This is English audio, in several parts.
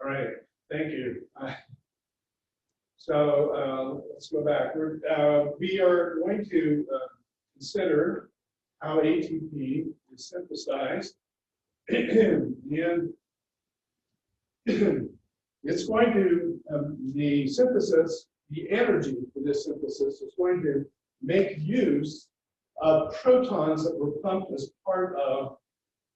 All right, thank you. Let's go back. We are going to consider how ATP is synthesized, and it's going to, the synthesis, the energy for this synthesis is going to make use of protons that were pumped as part of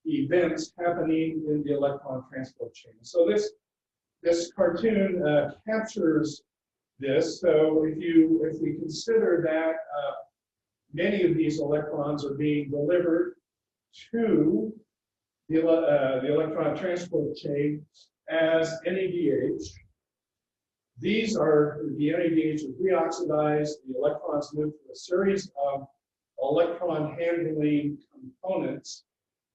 events happening in the electron transport chain. So this cartoon captures this. So if we consider that many of these electrons are being delivered to the electron transport chain as NADH. These are, the NADH is reoxidized, the electrons move through a series of electron handling components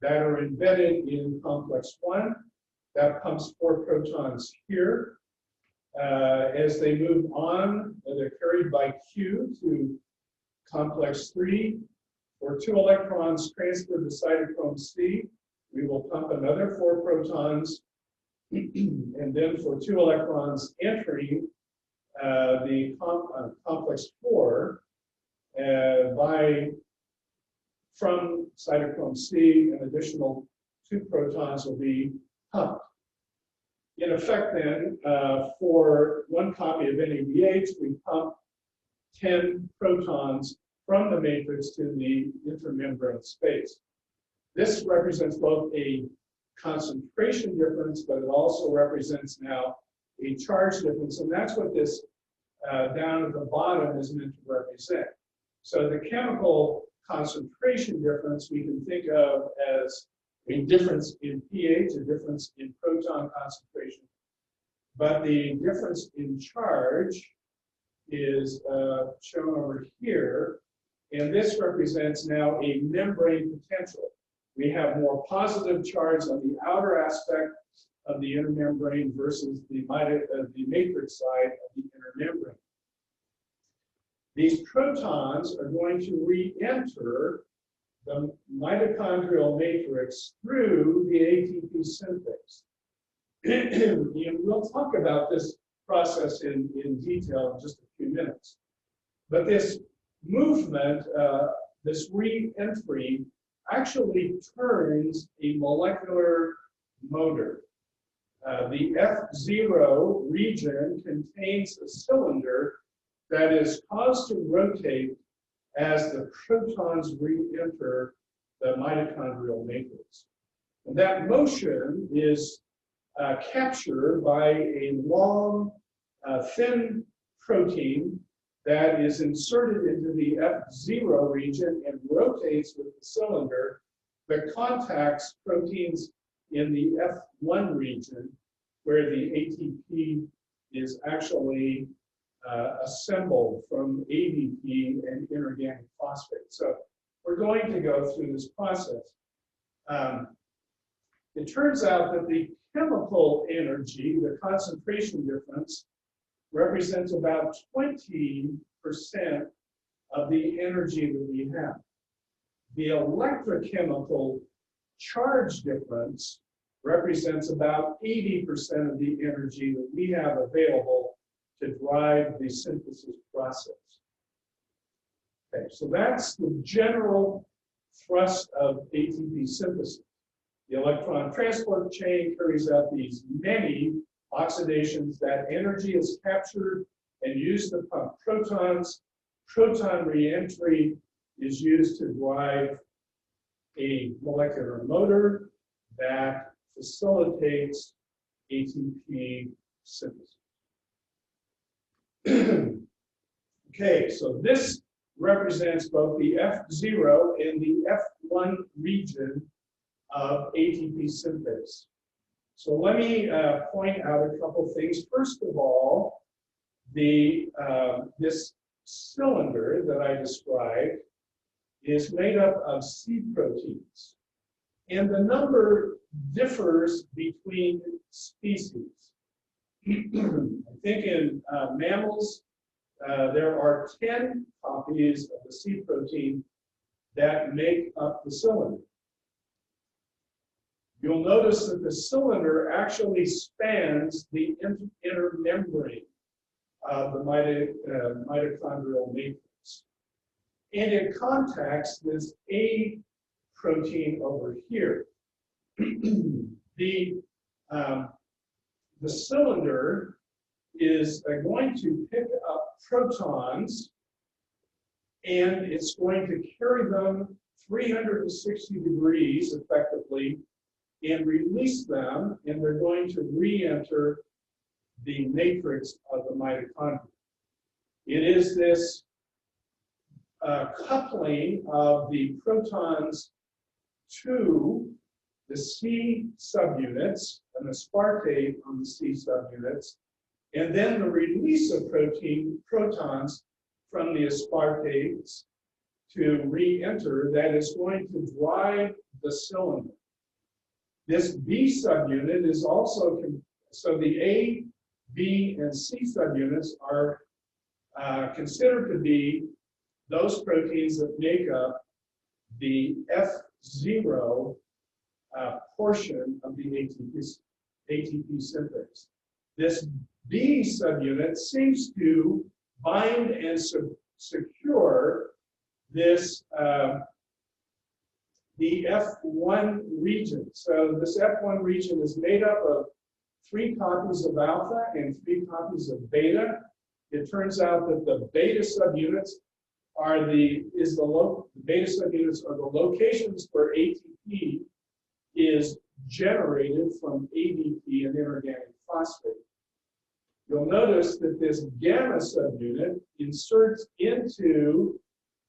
that are embedded in complex 1 that pumps 4 protons here. As they move on, they're carried by Q to complex 3. For 2 electrons transferred to cytochrome C, we will pump another 4 protons. And then for 2 electrons entering the complex 4, from cytochrome C, an additional 2 protons will be pumped. In effect, then, for 1 copy of NADH, we pump 10 protons from the matrix to the intermembrane space. This represents both a concentration difference, but it also represents now a charge difference, and that's what this down at the bottom is meant to represent. So the chemical concentration difference we can think of as a difference in pH, a difference in proton concentration, but the difference in charge is shown over here, and this represents now a membrane potential. We have more positive charge on the outer aspect of the inner membrane versus the matrix side of the inner membrane. These protons are going to re-enter the mitochondrial matrix through the ATP synthase. And we'll talk about this process in detail in just a few minutes. But this movement, this re-entry, actually turns a molecular motor. The F0 region contains a cylinder that is caused to rotate as the protons re-enter the mitochondrial matrix. And that motion is captured by a long, thin protein that is inserted into the F0 region and rotates with the cylinder that contacts proteins in the F1 region, where the ATP is actually assembled from ADP and inorganic phosphate. So we're going to go through this process. It turns out that the chemical energy, the concentration difference, represents about 20% of the energy that we have. The electrochemical charge difference represents about 80% of the energy that we have available to drive the synthesis process. Okay, so that's the general thrust of ATP synthesis. The electron transport chain carries out these many oxidations. That energy is captured and used to pump protons. Proton reentry is used to drive a molecular motor that facilitates ATP synthesis. Okay, so this represents both the F0 and the F1 region of ATP synthase. So let me point out a couple things. First of all, this cylinder that I described is made up of C proteins. And the number differs between species. I think in mammals, there are 10 copies of the C protein that make up the cylinder. you'll notice that the cylinder actually spans the inner membrane of the mitochondrial matrix. And it contacts this A protein over here. The cylinder is going to pick up protons, and it's going to carry them 360 degrees effectively and release them, and they're going to re-enter the matrix of the mitochondria. It is this coupling of the protons to the C subunits and the aspartate on the C subunits, and then the release of protons from the aspartates to re-enter that is going to drive the cylinder. This B subunit is also, so the A, B, and C subunits are considered to be those proteins that make up the F0 portion of the ATP synthase. This B subunit seems to bind and secure this the F1 region. So this F1 region is made up of 3 copies of alpha and 3 copies of beta. It turns out that the beta subunits are the beta subunits are the locations where ATP is generated from ADP, an inorganic phosphate. You'll notice that this gamma subunit inserts into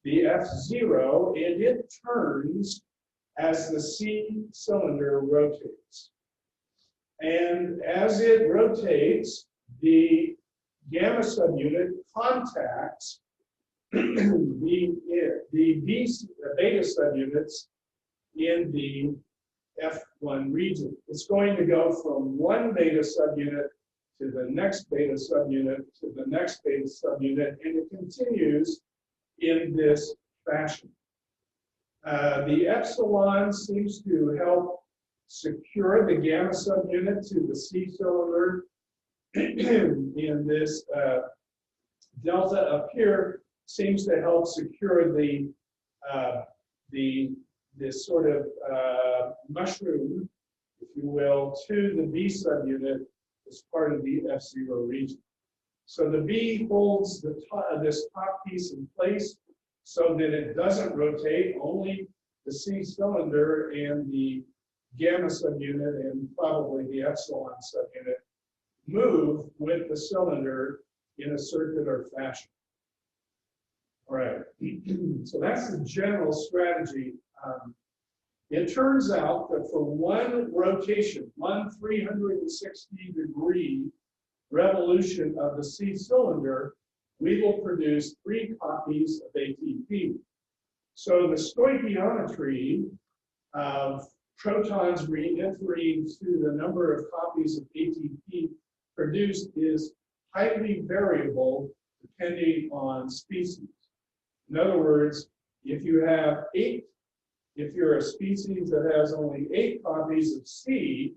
the F0 and it turns as the C cylinder rotates. And as it rotates, the gamma subunit contacts the beta subunits in the F1 region. It's going to go from one beta subunit to the next beta subunit to the next beta subunit, and it continues in this fashion. The epsilon seems to help secure the gamma subunit to the C cylinder. In this delta up here seems to help secure this sort of mushroom, if you will, to the B subunit as part of the F0 region. So the B holds this top piece in place so that it doesn't rotate. Only the C cylinder and the gamma subunit and probably the epsilon subunit move with the cylinder in a circular fashion. All right, so that's the general strategy. It turns out that for one rotation, one 360-degree revolution of the C cylinder, we will produce 3 copies of ATP. So the stoichiometry of protons re-entering to the number of copies of ATP produced is highly variable depending on species. In other words, if you're a species that has only 8 copies of C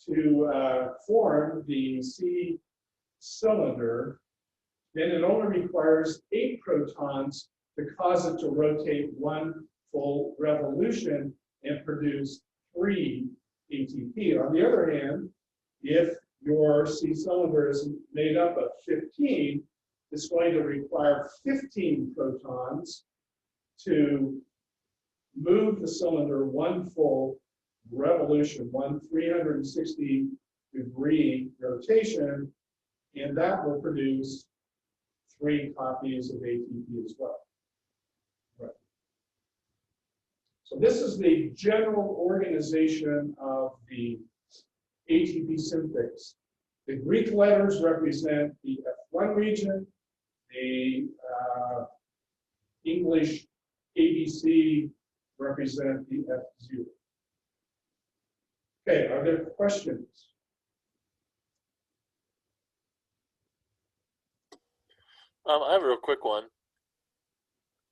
to form the C cylinder, then it only requires 8 protons to cause it to rotate 1 full revolution and produce 3 ATP. On the other hand, if your C cylinder is made up of 15, it's going to require 15 protons to move the cylinder 1 full revolution, 1 360-degree rotation, and that will produce 3 copies of ATP as well. Right. So this is the general organization of the ATP synthase. The Greek letters represent the F1 region, the English ABC represent the F0. Okay, are there questions? I have a real quick one.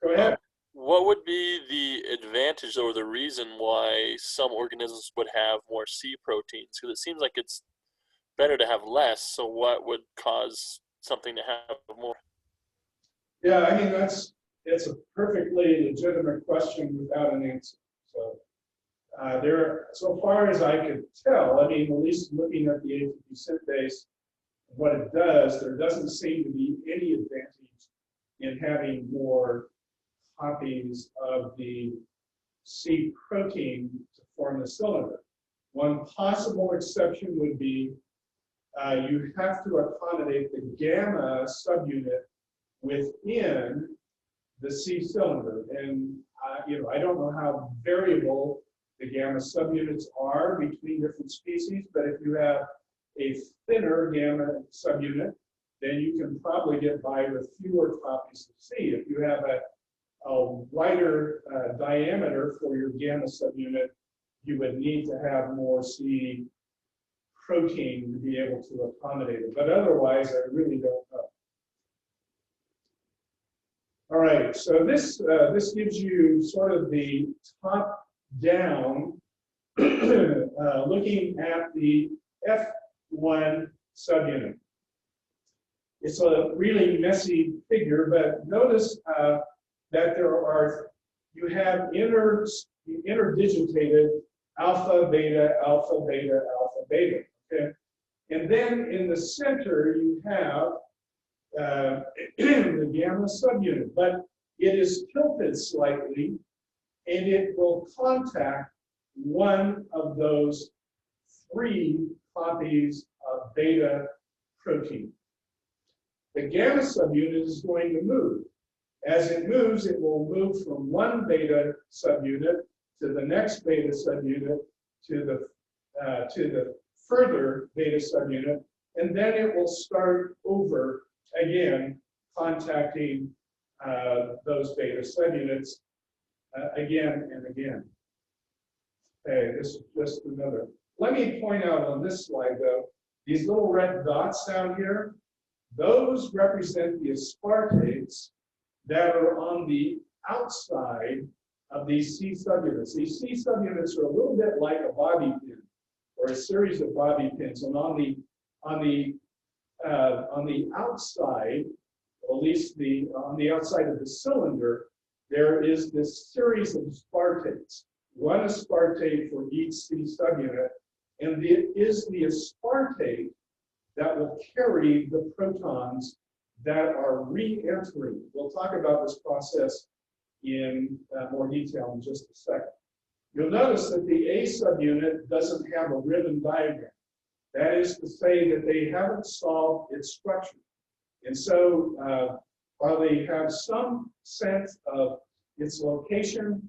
Go ahead. What would be the advantage or the reason why some organisms would have more C proteins? Because it seems like it's better to have less. So what would cause something to have more? Yeah, I mean, it's a perfectly legitimate question without an answer. So so far as I could tell, I mean, at least looking at the ATP synthase, what it does, there doesn't seem to be any advantage in having more copies of the C protein to form the cylinder. One possible exception would be you have to accommodate the gamma subunit within the C cylinder. And I don't know how variable the gamma subunits are between different species, but if you have a thinner gamma subunit, then you can probably get by with fewer copies of C. If you have a wider diameter for your gamma subunit, you would need to have more C protein to be able to accommodate it. But otherwise, I really don't know. All right, so this gives you sort of the top-down looking at the F1 subunit. It's a really messy figure, but notice that you have interdigitated alpha, beta, alpha, beta, alpha, beta. Okay, and then in the center you have the gamma subunit, but it is tilted slightly, and it will contact one of those 3 copies of beta protein. The gamma subunit is going to move. As it moves, it will move from one beta subunit to the next beta subunit to the further beta subunit, and then it will start over again, contacting those beta subunits again and again. Okay, this is just another. Let me point out on this slide, though, these little red dots down here, those represent the aspartates that are on the outside of these C subunits. These C subunits are a little bit like a bobby pin, or a series of bobby pins, and on the outside, or at least on the outside of the cylinder, there is this series of aspartates, one aspartate for each C subunit, and it is the aspartate that will carry the protons that are re-entering. We'll talk about this process in more detail in just a second. You'll notice that the A subunit doesn't have a ribbon diagram. That is to say that they haven't solved its structure. And so while they have some sense of its location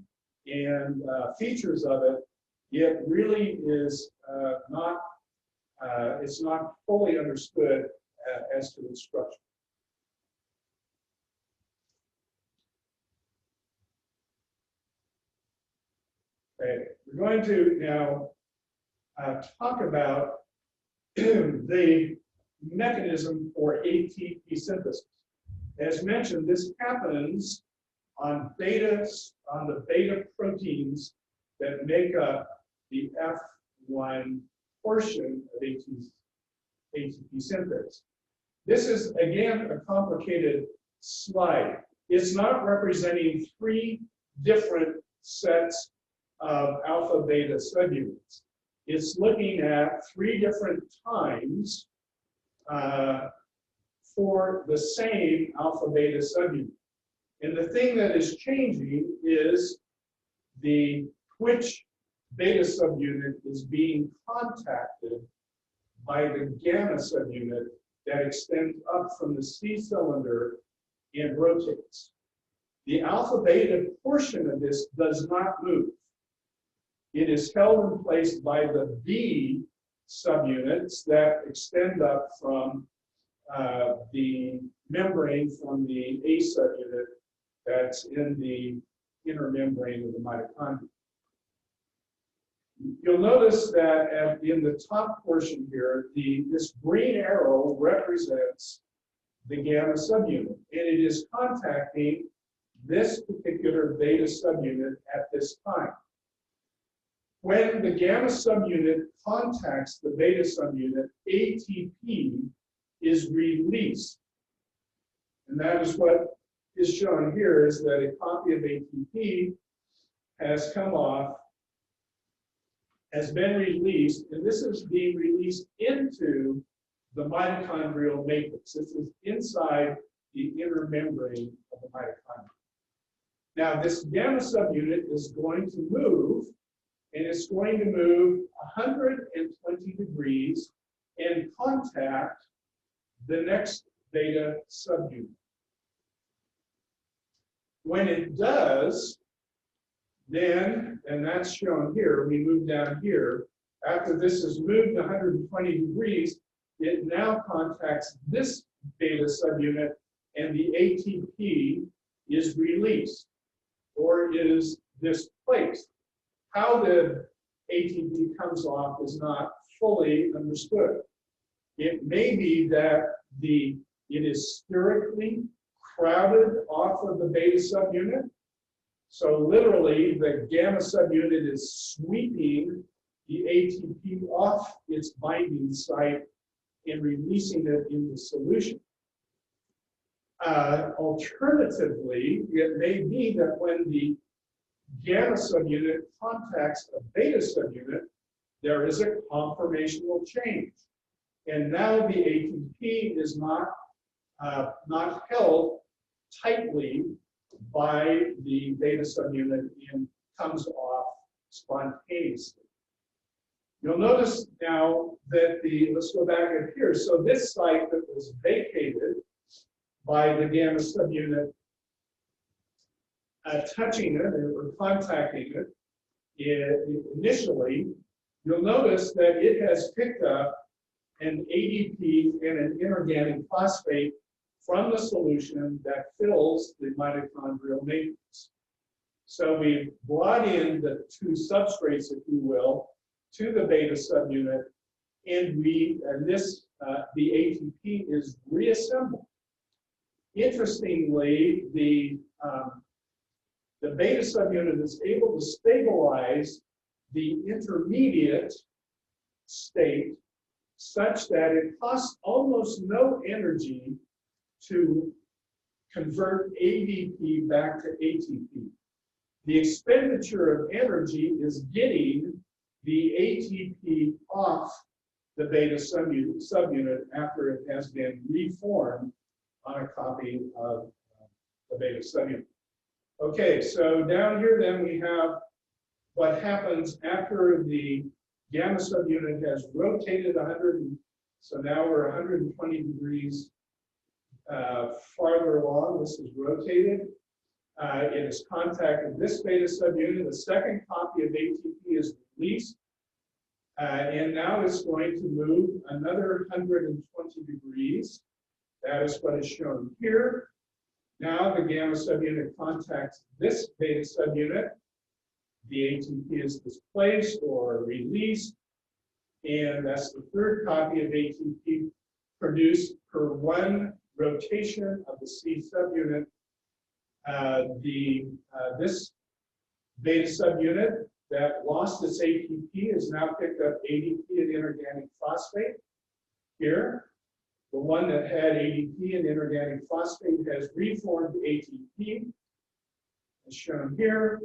and features of it, it really is it's not fully understood as to its structure. Okay, we're going to now talk about the mechanism for ATP synthesis. As mentioned, this happens on the beta proteins that make up the F1 portion of ATP synthase. This is, again, a complicated slide. It's not representing 3 different sets of alpha beta subunits. It's looking at 3 different times for the same alpha beta subunit. And the thing that is changing is which beta subunit is being contacted by the gamma subunit that extends up from the C cylinder and rotates. The alpha beta portion of this does not move. It is held in place by the B subunits that extend up from the membrane from the A subunit that's in the inner membrane of the mitochondria. You'll notice that in the top portion here, this green arrow represents the gamma subunit, and it is contacting this particular beta subunit at this time. When the gamma subunit contacts the beta subunit, ATP is released. And that is what is shown here, is that a copy of ATP has come off, has been released, and this is being released into the mitochondrial matrix. This is inside the inner membrane of the mitochondria. Now, this gamma subunit is going to move, and it's going to move 120 degrees and contact the next beta subunit. When it does, then, and that's shown here, we move down here. After this is moved 120 degrees, it now contacts this beta subunit, and the ATP is released or is displaced. How the ATP comes off is not fully understood. It may be that it is sterically crowded off of the beta subunit. So literally, the gamma subunit is sweeping the ATP off its binding site and releasing it into solution. Alternatively, it may be that when the gamma subunit contacts a beta subunit, there is a conformational change. And now the ATP is not held tightly by the beta subunit and comes off spontaneously. You'll notice now that let's go back up here. So this site that was vacated by the gamma subunit touching it or contacting it initially, you'll notice that it has picked up an ADP and an inorganic phosphate from the solution that fills the mitochondrial matrix. So we brought in the two substrates, if you will, to the beta subunit, and the ATP is reassembled. Interestingly, the beta subunit is able to stabilize the intermediate state such that it costs almost no energy to convert ADP back to ATP. The expenditure of energy is getting the ATP off the beta subunit after it has been reformed on a copy of the beta subunit. Okay, so down here then we have what happens after the gamma subunit has rotated so now we're 120 degrees farther along. This is rotated. It has contacted this beta subunit. The second copy of ATP is released. And now it's going to move another 120 degrees. That is what is shown here. Now the gamma subunit contacts this beta subunit. The ATP is displaced or released. And that's the third copy of ATP produced per one rotation of the C subunit. This beta subunit that lost its ATP has now picked up ADP and inorganic phosphate here. The one that had ADP and inorganic phosphate has reformed ATP, as shown here.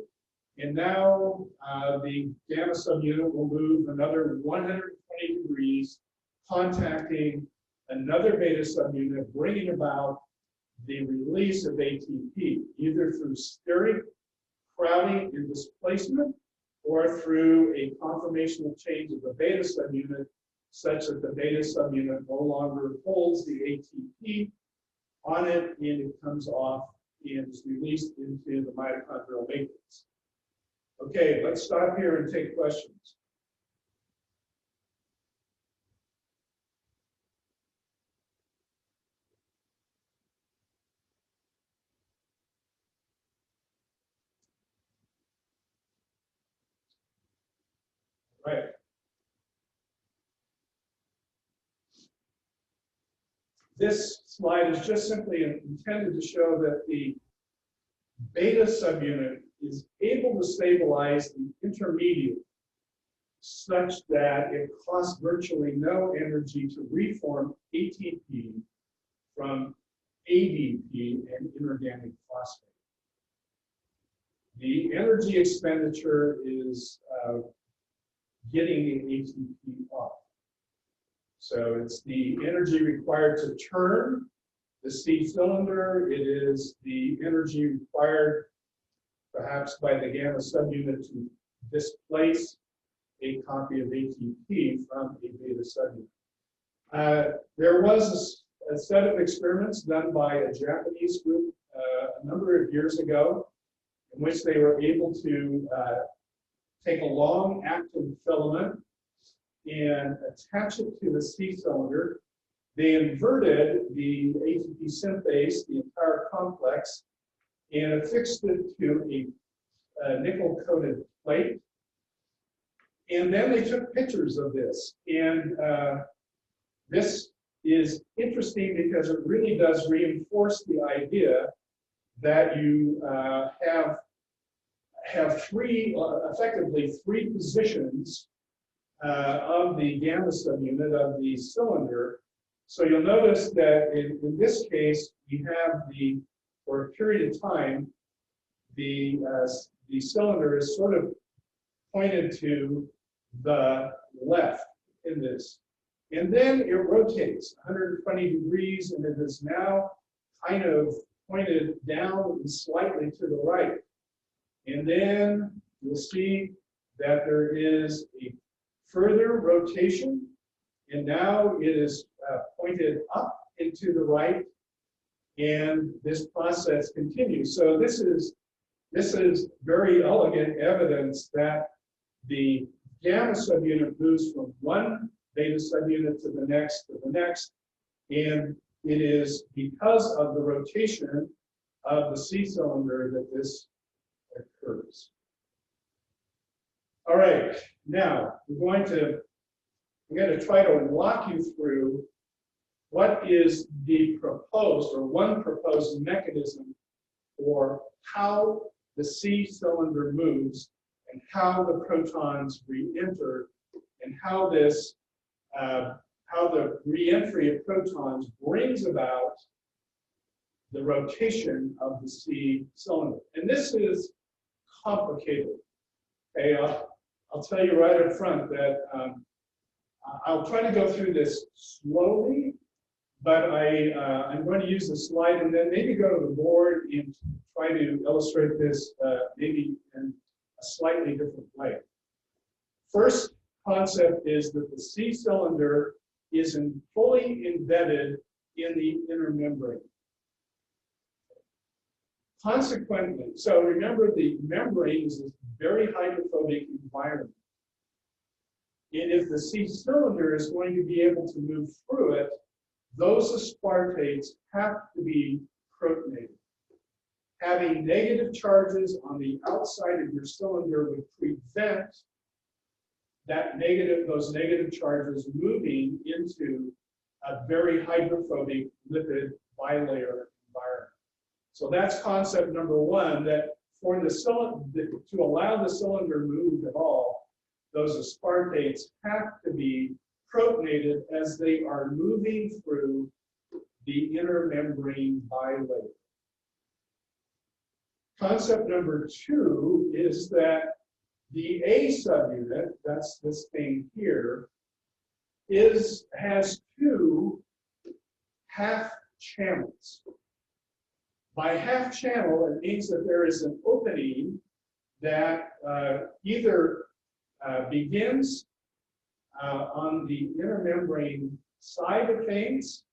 And now the gamma subunit will move another 120 degrees, contacting another beta subunit, bringing about the release of ATP, either through steric crowding and displacement, or through a conformational change of the beta subunit, such that the beta subunit no longer holds the ATP on it, and it comes off and is released into the mitochondrial matrix. Okay, let's stop here and take questions. Right. This slide is just simply intended to show that the beta subunit is able to stabilize the intermediate such that it costs virtually no energy to reform ATP from ADP and inorganic phosphate. The energy expenditure is getting the ATP off. So it's the energy required to turn the C cylinder. It is the energy required perhaps by the gamma subunit to displace a copy of ATP from a beta subunit. There was a set of experiments done by a Japanese group a number of years ago in which they were able to take a long active filament and attach it to the C cylinder. They inverted the ATP synthase, the entire complex, and affixed it to a nickel-coated plate. And then they took pictures of this. And this is interesting because it really does reinforce the idea that you have effectively three positions of the gamma subunit of the cylinder. So you'll notice that in this case, we have for a period of time, the cylinder is sort of pointed to the left in this. And then it rotates 120 degrees, and it is now kind of pointed down and slightly to the right. And then you'll see that there is a further rotation, and now it is pointed up and to the right, and this process continues. So this is very elegant evidence that the gamma subunit moves from one beta subunit to the next, and it is because of the rotation of the C cylinder that this occurs. All right, now we're going to try to walk you through what is the proposed or one proposed mechanism for how the C cylinder moves and how the protons re-enter, and how the re-entry of protons brings about the rotation of the C cylinder. And this is complicated. Okay, I'll tell you right up front that I'll try to go through this slowly, but I'm going to use the slide and then maybe go to the board and try to illustrate this maybe in a slightly different way. First concept is that the C cylinder is fully embedded in the inner membrane. Consequently, so remember the membrane is this very hydrophobic environment. And if the C cylinder is going to be able to move through it, those aspartates have to be protonated. Having negative charges on the outside of your cylinder would prevent those negative charges moving into a very hydrophobic lipid bilayer environment. So that's concept number one, that for the cylinder, to allow the cylinder to move at all, those aspartates have to be protonated as they are moving through the inner membrane bilayer. Concept number two is that the A subunit, that's this thing here, has two half channels. By half channel, it means that there is an opening that either begins on the inner membrane side of things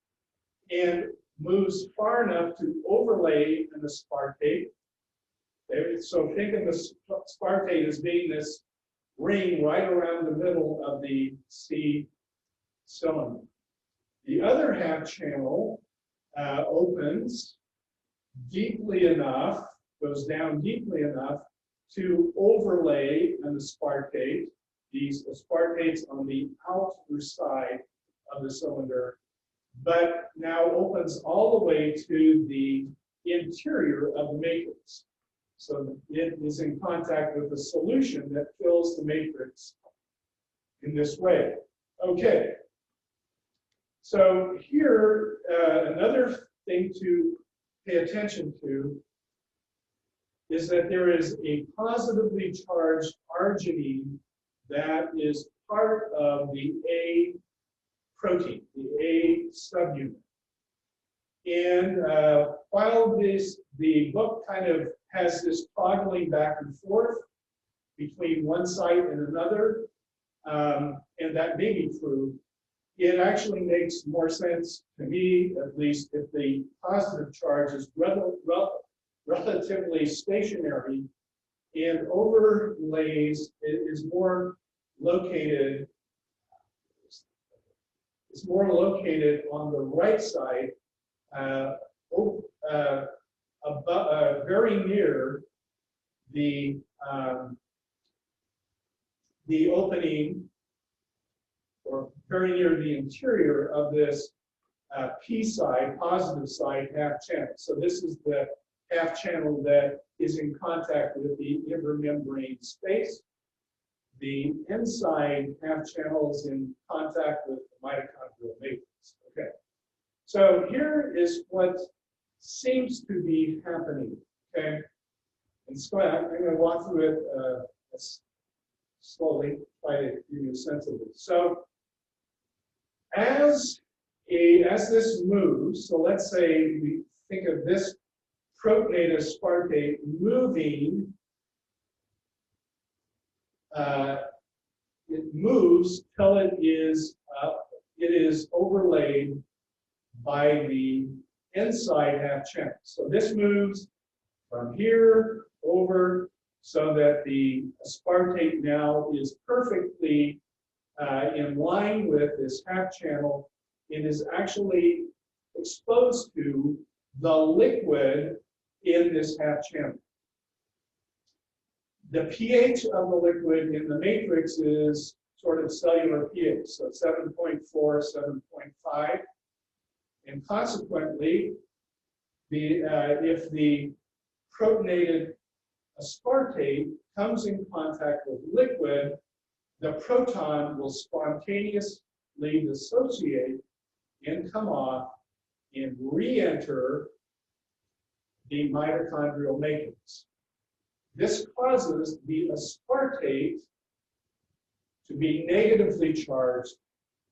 and moves far enough to overlay an aspartate. So think of the aspartate as being this ring right around the middle of the C cylinder. The other half channel opens deeply enough, goes down deeply enough to overlay an aspartate, these aspartates on the outer side of the cylinder, but now opens all the way to the interior of the matrix. So it is in contact with the solution that fills the matrix in this way. Okay. So here, another thing to pay attention to is that there is a positively charged arginine that is part of the A protein, the A subunit. And while the book kind of has this toggling back and forth between one site and another, and that may be true, it actually makes more sense to me, at least, if the positive charge is relatively stationary and overlays is more located. It's more located on the right side, very near the opening, or very near the interior of this P side, positive side half channel. So this is the half channel that is in contact with the intermembrane space. The inside half channel is in contact with the mitochondrial matrix. Okay. So here is what seems to be happening. Okay. And so I'm going to walk through it slowly, try to give you a sense of it. So as this moves, so let's say we think of this protonate aspartate moving, it moves till it is overlaid by the inside half channel. So this moves from here over so that the aspartate now is perfectly in line with this half channel and is actually exposed to the liquid in this half channel. The pH of the liquid in the matrix is sort of cellular pH, so 7.4, 7.5. And consequently, if the protonated aspartate comes in contact with liquid, the proton will spontaneously dissociate and come off and re-enter the mitochondrial matrix. This causes the aspartate to be negatively charged,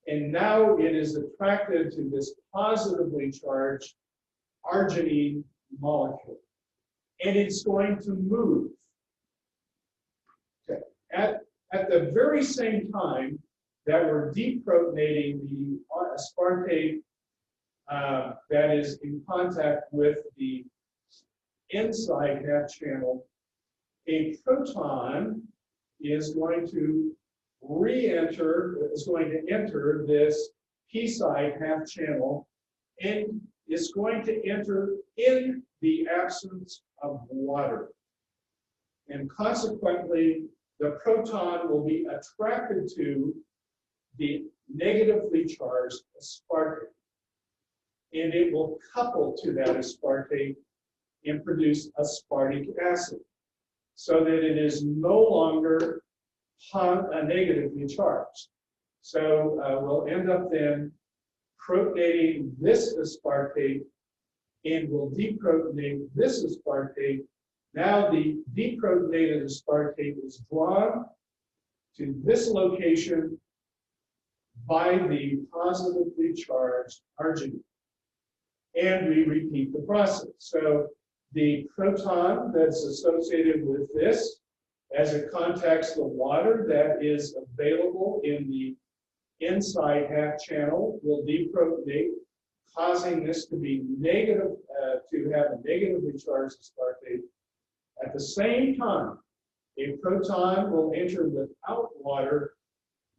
and now it is attracted to this positively charged arginine molecule, and it's going to move. Okay. At the very same time that we're deprotonating the aspartate that is in contact with the inside half channel, a proton is going to enter this P-side half channel and is going to enter in the absence of water. And consequently, the proton will be attracted to the negatively charged aspartate. And it will couple to that aspartate and produce aspartic acid, so that it is no longer negatively charged. So we'll end up then protonating this aspartate, and we'll deprotonate this aspartate. Now the deprotonated aspartate is drawn to this location by the positively charged arginine. And we repeat the process. So the proton that's associated with this, as it contacts the water that is available in the inside half channel, will deprotonate, causing this to be negative, to have a negatively charged aspartate. At the same time, a proton will enter without water,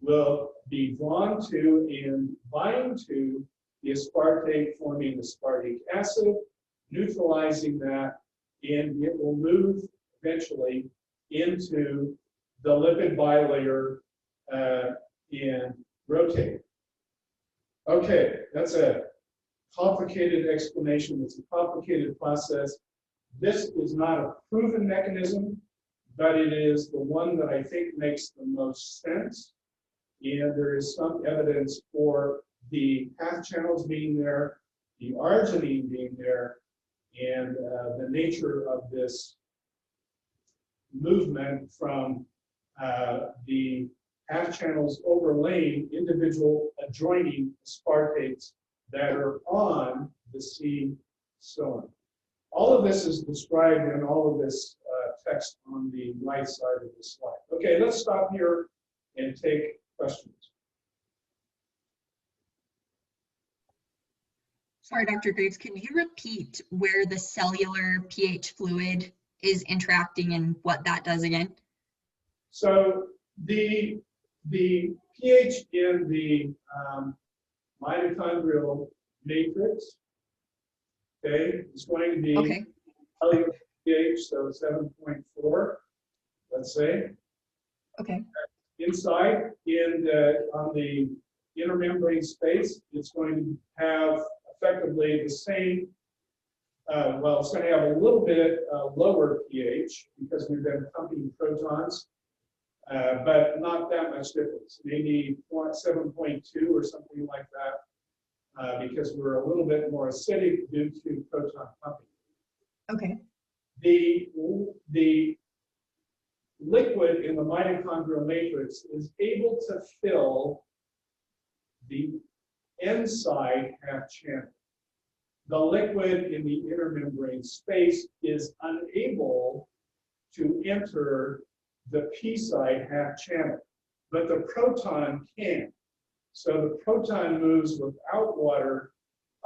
will be drawn to and bind to the aspartate, forming aspartic acid, neutralizing that, and it will move eventually into the lipid bilayer and rotate. Okay, that's a complicated explanation. It's a complicated process. This is not a proven mechanism, but it is the one that I think makes the most sense. And there is some evidence for the half channels being there, the arginine being there, and the nature of this movement from the half channels overlaying individual adjoining aspartates that are on the C cylinder. All of this is described in all of this text on the right side of the slide. Okay, let's stop here and take questions. Sorry, Dr. Graves, can you repeat where the cellular pH fluid is interacting and what that does again? So the pH in the mitochondrial matrix, okay, is going to be Okay. cellular pH, so 7.4, let's say. Okay. Inside, on the intermembrane space, it's going to have effectively the same, well, it's going to have a little bit lower pH because we've been pumping protons, but not that much difference, maybe 7.2 or something like that, because we're a little bit more acidic due to proton pumping. Okay. The liquid in the mitochondrial matrix is able to fill the inside half channel. The liquid in the intermembrane space is unable to enter the P side half channel, but the proton can. So the proton moves without water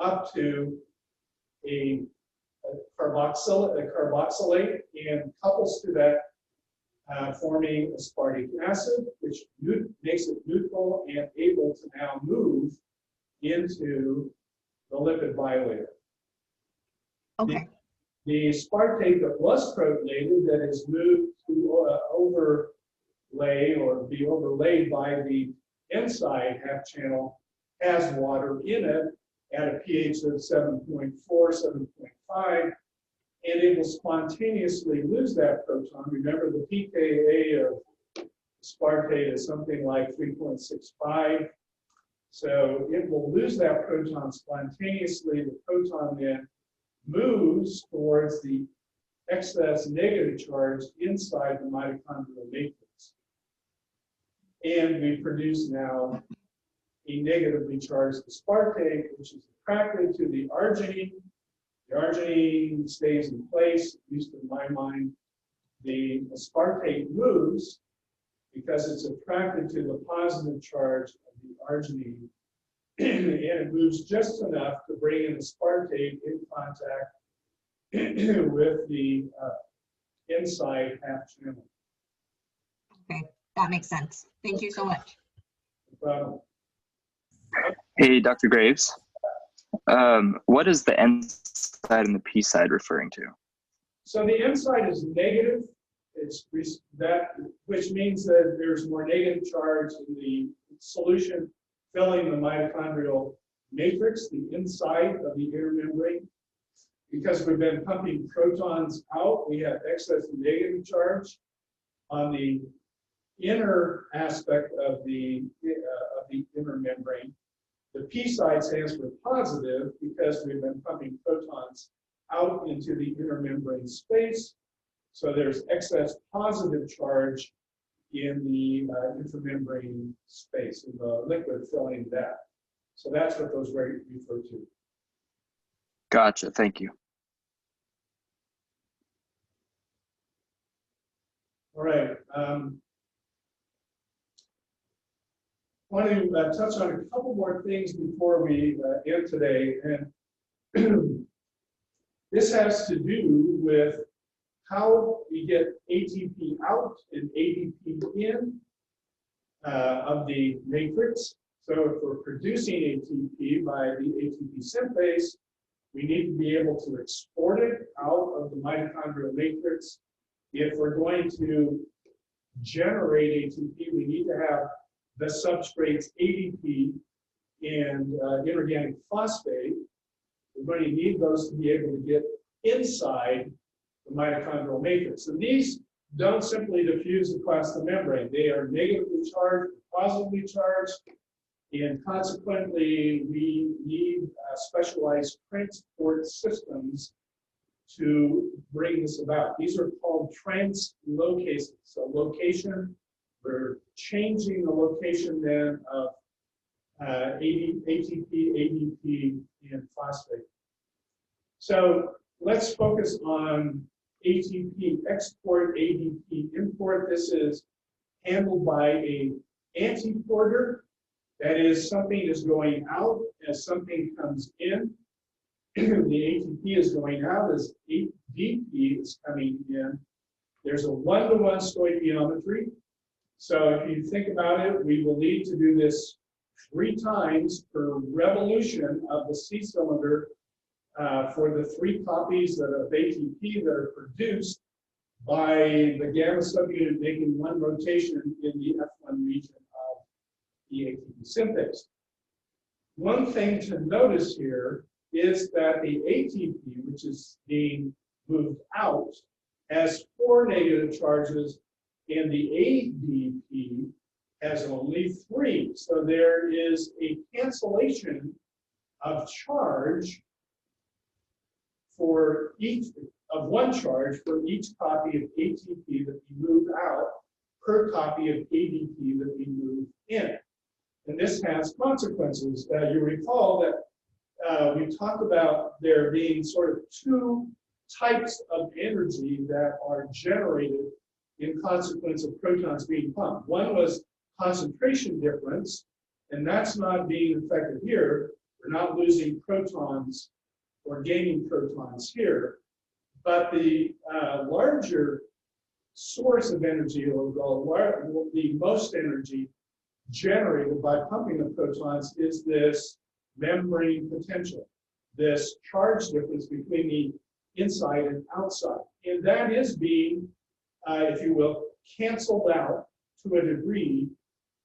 up to a carboxylate and couples to that, forming aspartic acid, which makes it neutral and able to now move into the lipid bilayer. Okay. The aspartate that was protonated that is moved to overlay or be overlaid by the inside half channel has water in it at a pH of 7.4, 7.5, and it will spontaneously lose that proton. Remember, the pKa of aspartate is something like 3.65. So it will lose that proton spontaneously. The proton then moves towards the excess negative charge inside the mitochondrial matrix. And we produce now a negatively charged aspartate, which is attracted to the arginine. The arginine stays in place, at least in my mind. The aspartate moves because it's attracted to the positive charge of the arginine, and it moves just enough to bring an aspartate in contact with the inside half channel. Okay, that makes sense. Thank you so much. No problem. Hey, Dr. Graves. What is the N side and the P side referring to? So the N side is negative. It's that, which means that there's more negative charge in the solution filling the mitochondrial matrix, the inside of the inner membrane. Because we've been pumping protons out, we have excess negative charge on the inner aspect of the inner membrane. The P side stands for positive because we've been pumping protons out into the inner membrane space. So there's excess positive charge in the intramembrane space, in the liquid filling that. So that's what those refer to. Gotcha, thank you. All right. I want to touch on a couple more things before we end today. And this has to do with how we get ATP out and ADP in of the matrix. So if we're producing ATP by the ATP synthase, we need to be able to export it out of the mitochondrial matrix. If we're going to generate ATP, we need to have the substrates ADP and inorganic phosphate. We're going to need those to be able to get inside the mitochondrial matrix. And these don't simply diffuse across the membrane. They are negatively charged, positively charged, and consequently, we need specialized transport systems to bring this about. These are called translocases. So location, we're changing the location then of ATP, ADP, and phosphate. So let's focus on ATP export, ADP import. This is handled by an antiporter. That is, something is going out as something comes in. The ATP is going out as ADP is coming in. There's a one-to-one stoichiometry. So if you think about it, we will need to do this 3 times per revolution of the C cylinder for the 3 copies of ATP that are produced by the gamma subunit making 1 rotation in the F1 region of the ATP synthase. One thing to notice here is that the ATP, which is being moved out, has 4 negative charges, and the ADP has only 3. So there is a cancellation of charge for each of 1 charge for each copy of ATP that we move out per copy of ADP that we move in. And this has consequences. You recall that we talked about there being sort of 2 types of energy that are generated in consequence of protons being pumped. One was concentration difference, and that's not being affected here. We're not losing protons or gaining protons here. But the larger source of energy, or the most energy generated by pumping of protons, is this membrane potential, this charge difference between the inside and outside. And that is being, if you will, canceled out to a degree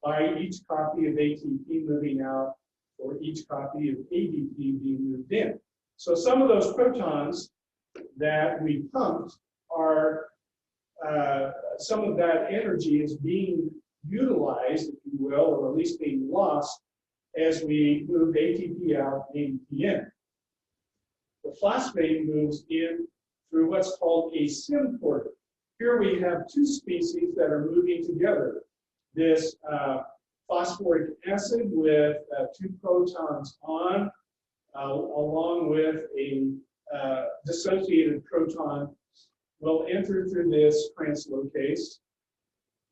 by each copy of ATP moving out or each copy of ADP being moved in. So some of those protons that we pumped are, some of that energy is being utilized, if you will, or at least being lost as we move ATP out and ADP in. The phosphate moves in through what's called a CHEM porter. Here we have 2 species that are moving together. This phosphoric acid with 2 protons on, along with a dissociated proton, will enter through this translocase.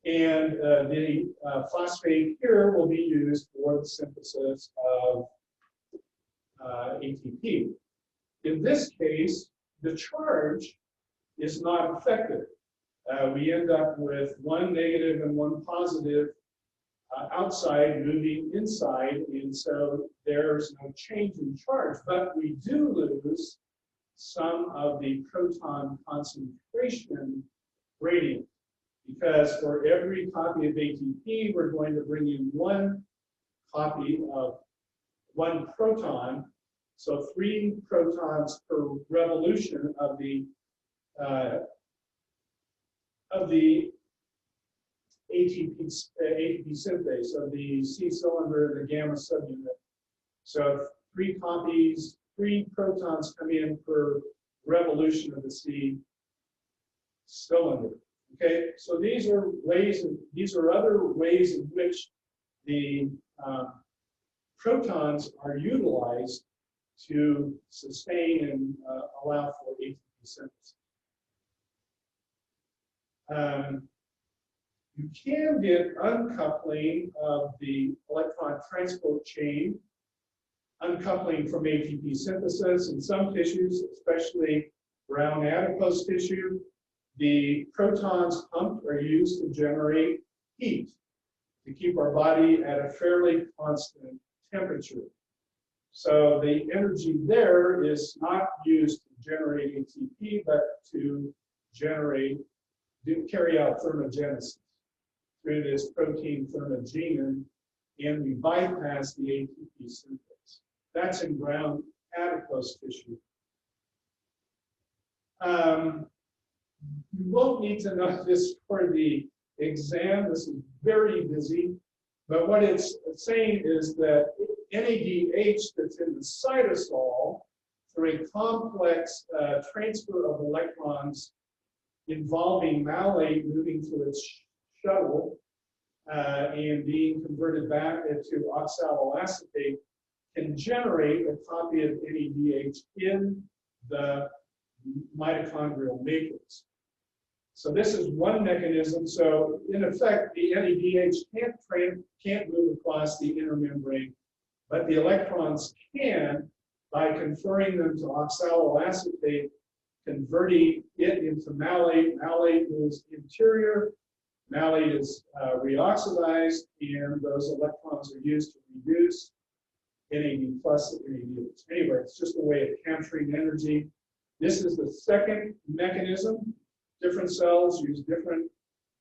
And the phosphate here will be used for the synthesis of ATP. In this case, the charge is not affected. We end up with 1 negative and 1 positive outside moving inside, and so there's no change in charge. But we do lose some of the proton concentration gradient, because for every copy of ATP, we're going to bring in 1 copy of 1 proton. So 3 protons per revolution of the ATP synthase, of the C cylinder, the gamma subunit. So 3 copies, 3 protons come in per revolution of the C cylinder. Okay, so these are other ways in which the protons are utilized to sustain and allow for ATP synthesis. You can get uncoupling of the electron transport chain, uncoupling from ATP synthesis in some tissues, especially brown adipose tissue. The protons pumped are used to generate heat, to keep our body at a fairly constant temperature. So the energy there is not used to generate ATP, but to carry out thermogenesis through this protein thermogenin, and we bypass the ATP synthase. That's in brown adipose tissue. You won't need to know this for the exam. This is very busy. But what it's saying is that NADH that's in the cytosol through a complex transfer of electrons involving malate moving through its shuttle and being converted back into oxaloacetate can generate a copy of NADH in the mitochondrial matrix. So this is one mechanism. So in effect, the NADH can't move across the inner membrane, but the electrons can by converting them to oxaloacetate, converting it into malate. Malate moves interior. Malate is reoxidized, and those electrons are used to reduce NAD plus NADH. Anyway, it's just a way of capturing energy. This is the second mechanism. Different cells use different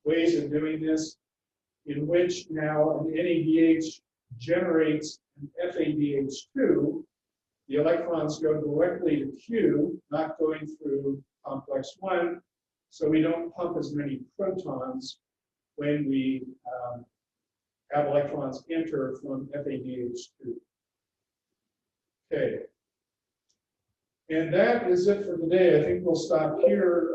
ways of doing this, in which now an NADH generates an FADH2. The electrons go directly to Q, not going through complex 1, so we don't pump as many protons when we have electrons enter from FADH2. Okay. And that is it for today. I think we'll stop here.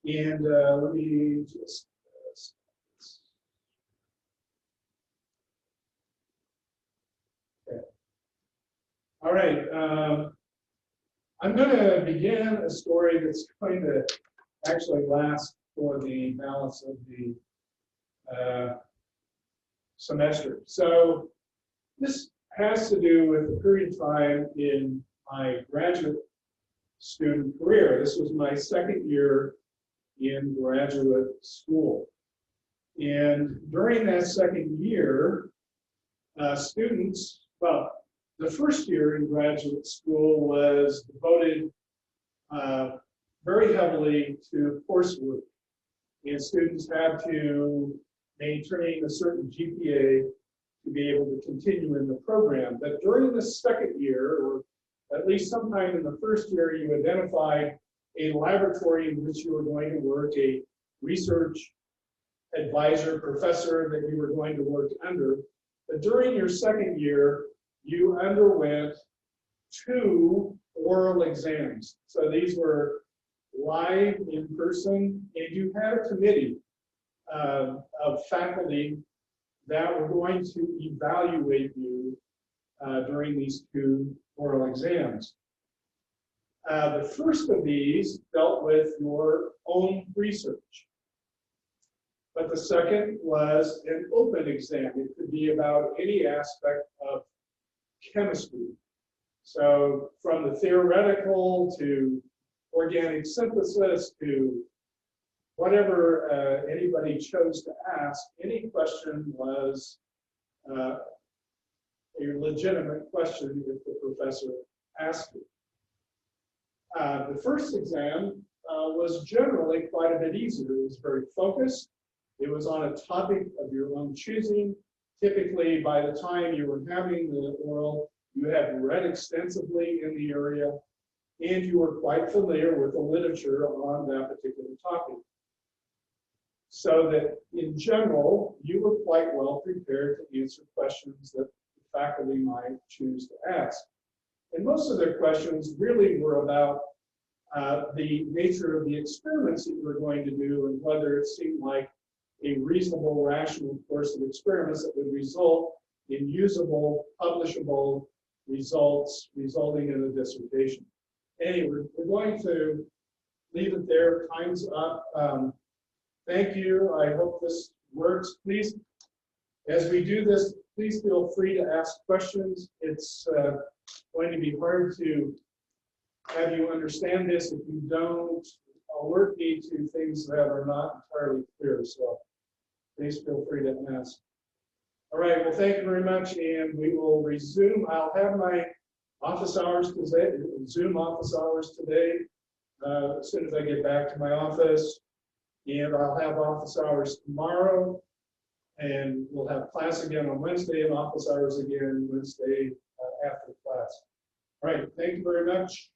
Let me just okay. All right. I'm going to begin a story that's going to actually last for the balance of the semester. So this has to do with a period of time in my graduate student career. This was my second year in graduate school. And during that second year, students, well, the first year in graduate school was devoted very heavily to coursework. And students had to maintain a certain GPA to be able to continue in the program. But during the second year, or at least sometime in the first year, you identified a laboratory in which you were going to work, a research advisor, professor that you were going to work under. But during your second year, you underwent 2 oral exams. So these were live in person, and you had a committee of faculty that were going to evaluate you during these 2 oral exams. The first of these dealt with your own research, but the second was an open exam. It could be about any aspect of chemistry. So from the theoretical to organic synthesis to whatever anybody chose to ask, any question was a legitimate question if the professor asked it. The first exam was generally quite a bit easier. It was very focused. It was on a topic of your own choosing. Typically, by the time you were having the oral, you had read extensively in the area, and you were quite familiar with the literature on that particular topic. So that in general, you were quite well prepared to answer questions that the faculty might choose to ask. And most of their questions really were about the nature of the experiments that you were going to do and whether it seemed like a reasonable, rational course of experiments that would result in usable, publishable results resulting in a dissertation. Anyway, we're going to leave it there. Time's up. Thank you. I hope this works. Please, as we do this, please feel free to ask questions. It's going to be hard to have you understand this if you don't alert me to things that are not entirely clear. So please feel free to ask. All right, well, thank you very much, and we will resume. I'll have my office hours today, Zoom office hours today, as soon as I get back to my office. And I'll have office hours tomorrow, and we'll have class again on Wednesday and office hours again Wednesday after class. All right, thank you very much.